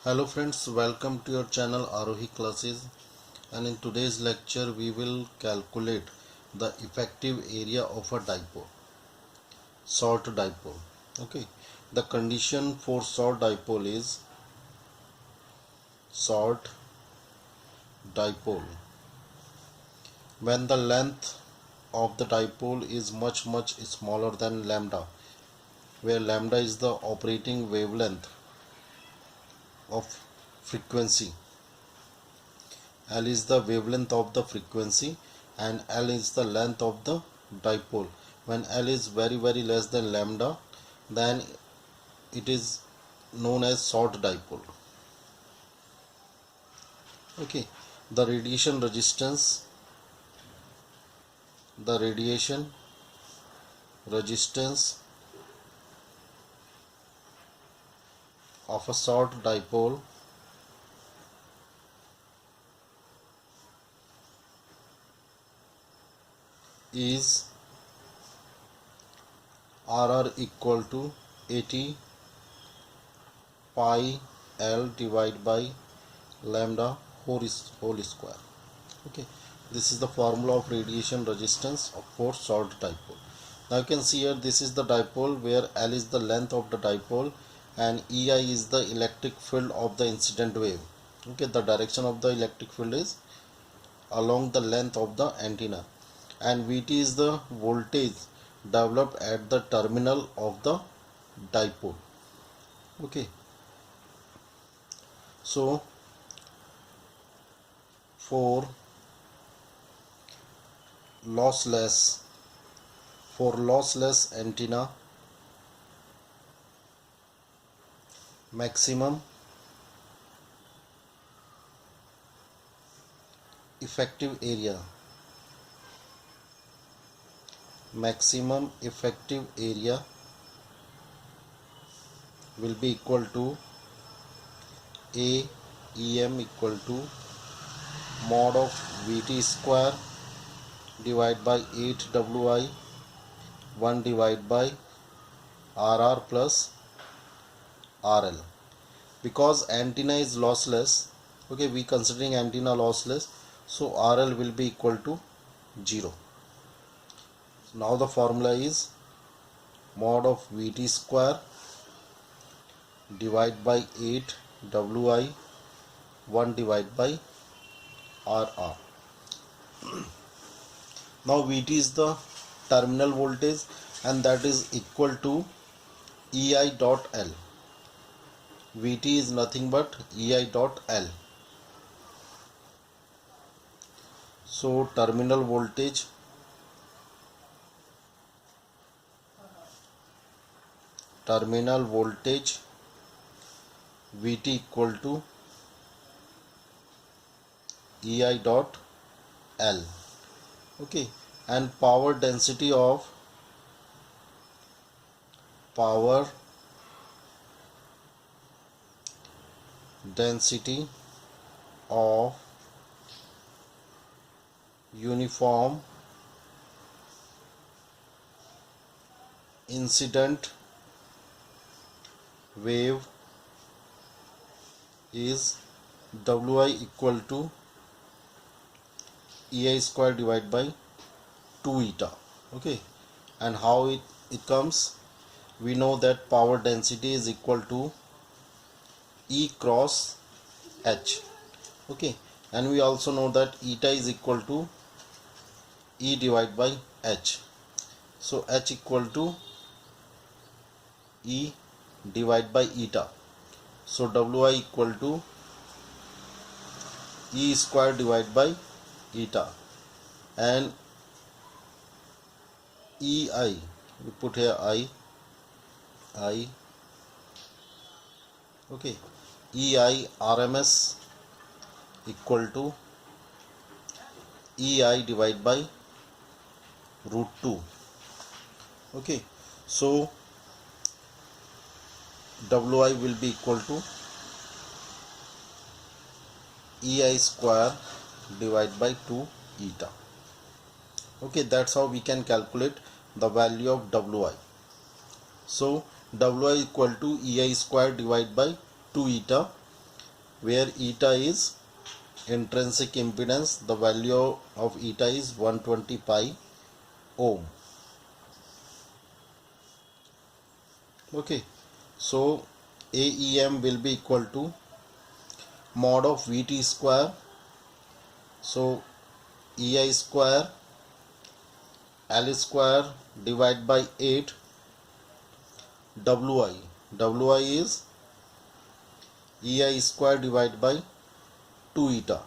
Hello friends, welcome to your channel Aarohi Classes, and in today's lecture we will calculate the effective area of a dipole, short dipole. Okay, the condition for short dipole is short dipole when the length of the dipole is much smaller than lambda, where lambda is the operating wavelength of frequency. L is the wavelength of the frequency and L is the length of the dipole. When L is very less than lambda, then it is known as short dipole. Okay, the radiation resistance of a short dipole is RR equal to 80 pi L divided by lambda whole square. Okay, this is the formula of radiation resistance for short dipole. Now you can see here, this is the dipole where L is the length of the dipole and EI is the electric field of the incident wave. Okay, the direction of the electric field is along the length of the antenna, and Vt is the voltage developed at the terminal of the dipole. Okay, so for lossless antenna, maximum effective area will be equal to AEM equal to mod of Vt square divided by 8 Wi 1 divided by Rr plus RL. Because antenna is lossless, okay, we considering antenna lossless, so RL will be equal to 0. Now the formula is mod of Vt square divided by 8 Wi 1 divided by Rr. Now Vt is the terminal voltage and that is equal to EI dot L. Vt is nothing but EI dot L. So terminal voltage Vt equal to EI dot L. Okay, and power density of uniform incident wave is Wi equal to EI square divided by 2 eta. Okay, and how it comes, we know that power density is equal to E cross H. Okay, and we also know that eta is equal to E divided by H. So H equal to E divided by eta. So Wi equal to E square divided by eta, and EI, we put here I, okay, EI RMS equal to EI divided by root 2. Okay, so Wi will be equal to EI square divided by 2 eta. Okay, that's how we can calculate the value of Wi. So Wi equal to EI square divided by 2 eta, where eta is intrinsic impedance. The value of eta is 120 pi ohm. Okay, so AEM will be equal to mod of Vt square, so EI square L square divided by 8 Wi. Wi is EI square divided by 2 eta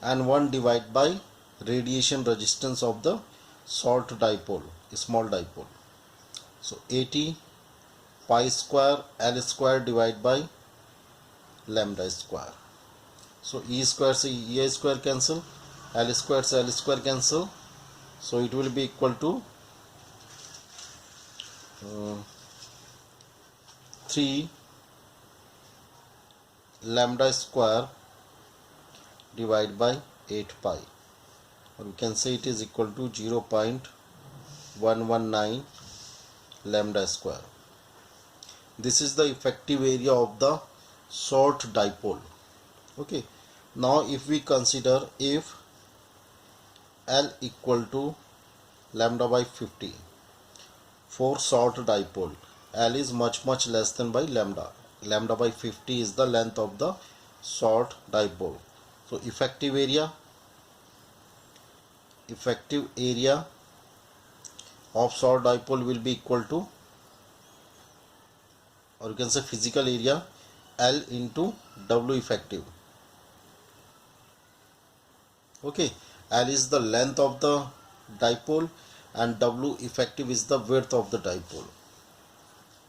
and 1 divided by radiation resistance of the short dipole, small dipole. So 80 pi square L square divided by lambda square. So E square से EI square cancel, L square से L square cancel. So it will be equal to 3 lambda square divided by 8 pi, or we can say it is equal to 0.119 lambda square. This is the effective area of the short dipole. Okay, now if we consider if L equal to lambda by 50 for short dipole, L is much less than by lambda. Lambda by 50 is the length of the short dipole. So effective area of short dipole will be equal to, or you can say physical area, L into W effective. Okay, L is the length of the dipole and W effective is the width of the dipole.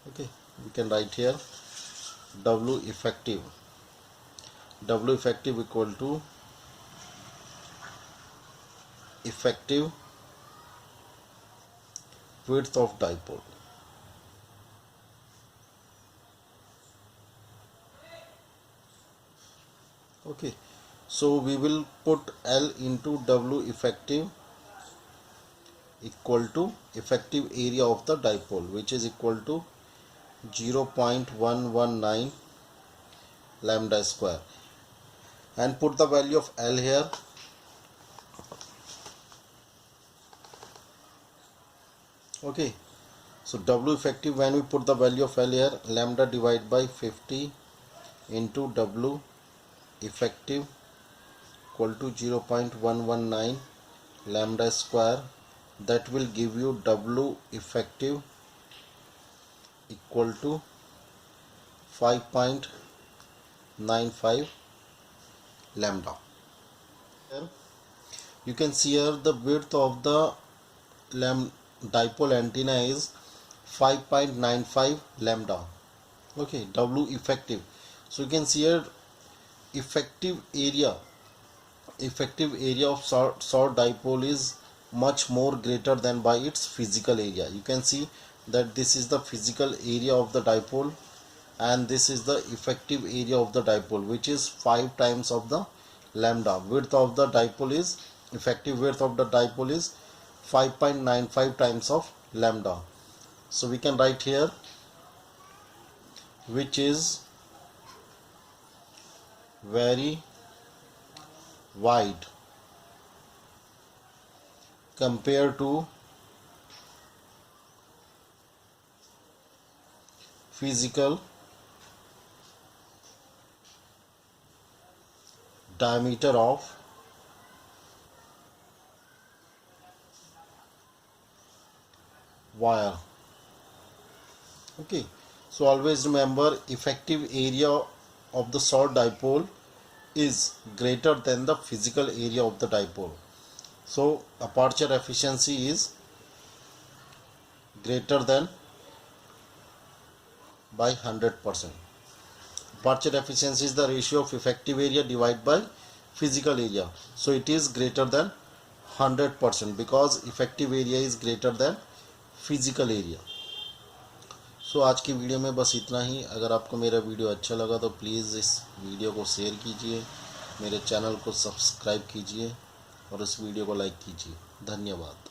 Okay, we can write here W effective equal to effective width of dipole. Okay, so we will put L into W effective equal to effective area of the dipole, which is equal to 0.119 lambda square, and put the value of L here. Okay, so W effective, when we put the value of L here, lambda divided by 50 into W effective equal to 0.119 lambda square. That will give you W effective equal to 5.95 lambda. Here you can see here the width of the dipole antenna is 5.95 lambda. Okay, W effective. So you can see here effective area of short dipole is much more greater than by its physical area. You can see that this is the physical area of the dipole and this is the effective area of the dipole, which is 5 times of the lambda. Width of the dipole is, effective width of the dipole is 5.95 times of lambda. So we can write here, which is very wide compared to physical diameter of wire. Okay, so always remember effective area of the short dipole is greater than the physical area of the dipole. So aperture efficiency is greater than by 100%. Aperture efficiency is the ratio of effective area divided by physical area. So it is greater than 100% because effective area is greater than physical area. सो आज की video में बस इतना ही। अगर आपको मेरा video अच्छा लगा तो प्लीज़ इस वीडियो को शेयर कीजिए, मेरे चैनल को सब्सक्राइब कीजिए और इस वीडियो को लाइक कीजिए। धन्यवाद।